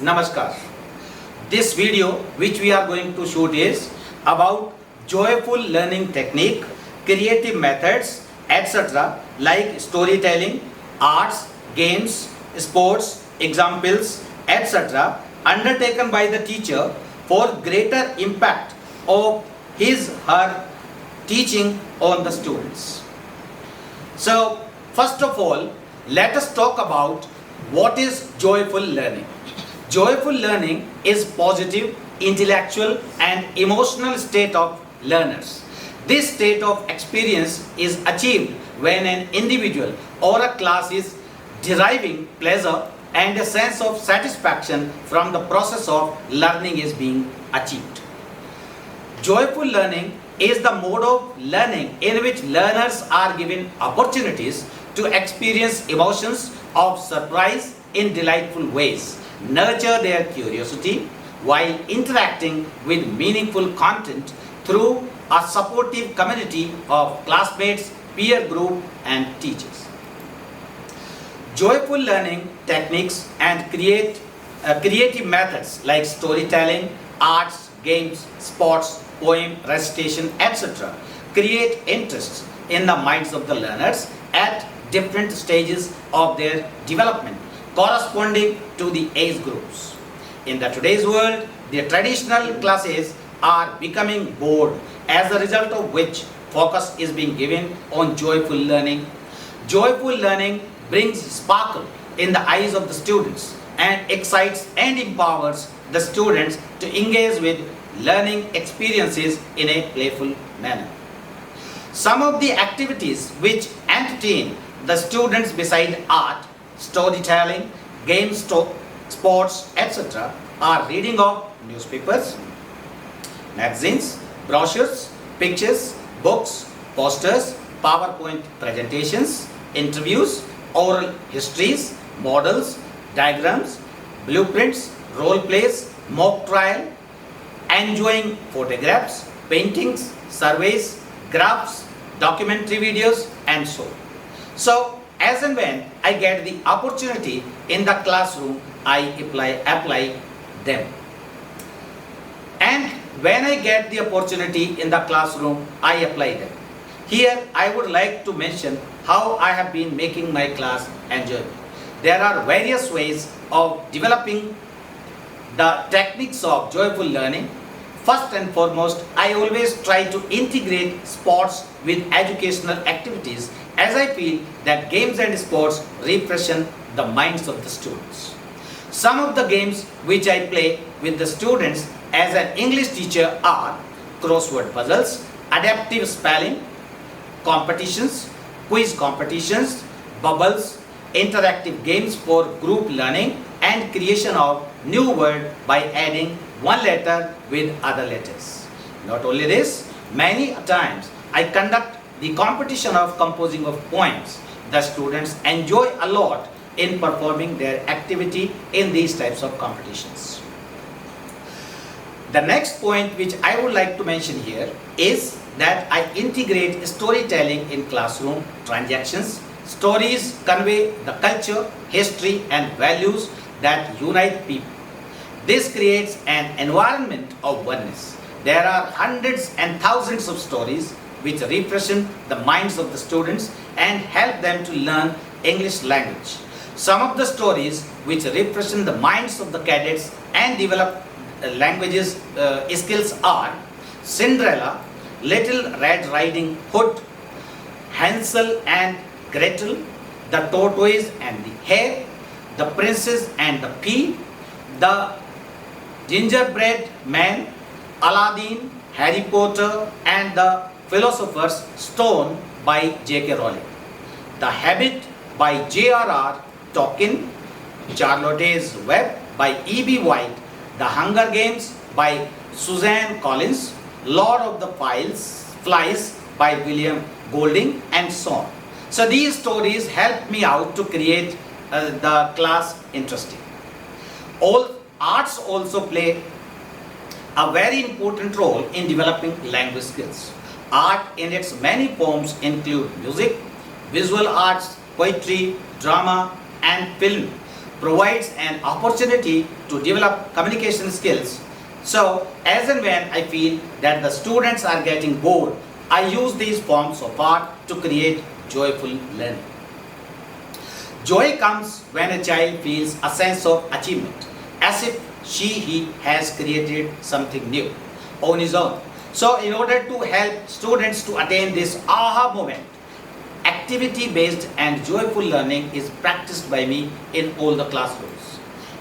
Namaskar. This video which we are going to shoot is about joyful learning technique, creative methods, etc. like storytelling, arts, games, sports, examples, etc. undertaken by the teacher for greater impact of his/her teaching on the students. So, first of all, let us talk about what is joyful learning. Joyful learning is positive, intellectual and emotional state of learners. This state of experience is achieved when an individual or a class is deriving pleasure and a sense of satisfaction from the process of learning is being achieved. Joyful learning is the mode of learning in which learners are given opportunities to experience emotions of surprise in delightful ways, nurture their curiosity while interacting with meaningful content through a supportive community of classmates, peer group and teachers. Joyful learning techniques and creative methods like storytelling, arts, games, sports, poem, recitation, etc. create interest in the minds of the learners at different stages of their development corresponding to the age groups. In the today's world, the traditional classes are becoming bored, as a result of which focus is being given on joyful learning. Joyful learning brings sparkle in the eyes of the students and excites and empowers the students to engage with learning experiences in a playful manner. Some of the activities which entertain the students beside art, storytelling, games, sports, etc. are reading of newspapers, magazines, brochures, pictures, books, posters, PowerPoint presentations, interviews, oral histories, models, diagrams, blueprints, role plays, mock trial, enjoying photographs, paintings, surveys, graphs, documentary videos and so on. So, as and when I get the opportunity in the classroom, I apply them. And when I get the opportunity in the classroom, I apply them. Here, I would like to mention how I have been making my class enjoyable. There are various ways of developing the techniques of joyful learning. First and foremost, I always try to integrate sports with educational activities, as I feel that games and sports refreshen the minds of the students. Some of the games which I play with the students as an English teacher are crossword puzzles, adaptive spelling competitions, quiz competitions, bubbles, interactive games for group learning and creation of new word by adding one letter with other letters. Not only this, many times I conduct the competition of composing of poems. The students enjoy a lot in performing their activity in these types of competitions. The next point which I would like to mention here is that I integrate storytelling in classroom transactions. Stories convey the culture, history and values that unite people. This creates an environment of oneness. There are hundreds and thousands of stories which refreshen the minds of the students and help them to learn English language. Some of the stories which refreshen the minds of the cadets and develop languages skills are Cinderella, Little Red Riding Hood, Hansel and Gretel, The Tortoise and the Hare, The Princess and the Pea, The Gingerbread Man, Aladdin, Harry Potter and the Philosopher's Stone by J.K. Rowling, The Habit by J.R.R. Tolkien, Charlotte's Web by E.B. White, The Hunger Games by Suzanne Collins, Lord of the Flies by William Golding and so on. So these stories help me out to create the class interesting. All arts also play a very important role in developing language skills. Art in its many forms include music, visual arts, poetry, drama and film, provides an opportunity to develop communication skills. So, as and when I feel that the students are getting bored, I use these forms of art to create joyful learning. Joy comes when a child feels a sense of achievement, as if he has created something new on his own. So, in order to help students to attain this aha moment, activity-based and joyful learning is practiced by me in all the classrooms.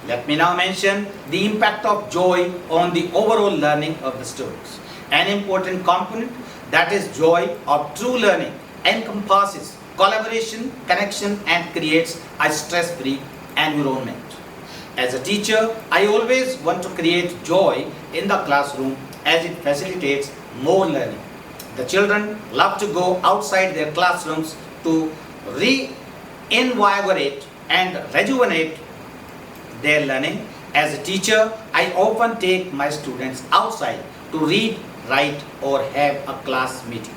Let me now mention the impact of joy on the overall learning of the students. An important component, that is joy of true learning, encompasses collaboration, connection, and creates a stress-free environment. As a teacher, I always want to create joy in the classroom as it facilitates more learning. The children love to go outside their classrooms to reinvigorate and rejuvenate their learning. As a teacher, I often take my students outside to read, write, or have a class meeting.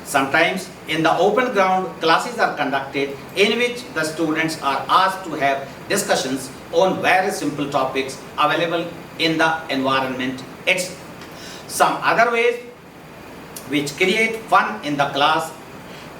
Sometimes in the open ground, classes are conducted in which the students are asked to have discussions on very simple topics available in the environment itself. Some other ways which create fun in the class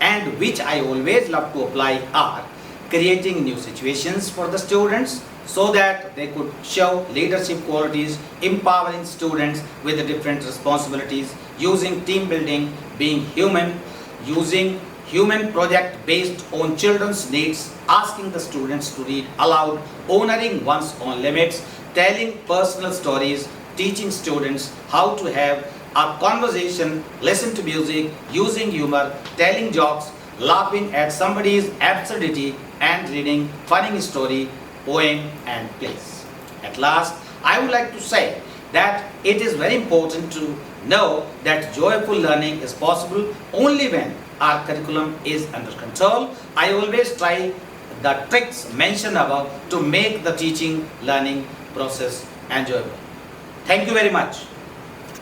and which I always love to apply are creating new situations for the students so that they could show leadership qualities, empowering students with different responsibilities, using team building, being human, using human project based on children's needs, asking the students to read aloud, honoring one's own limits, telling personal stories, teaching students how to have a conversation, listen to music, using humor, telling jokes, laughing at somebody's absurdity, and reading funny story, poem, and plays. At last, I would like to say that it is very important to know that joyful learning is possible only when our curriculum is under control. I always try the tricks mentioned above to make the teaching learning process enjoyable. Thank you very much.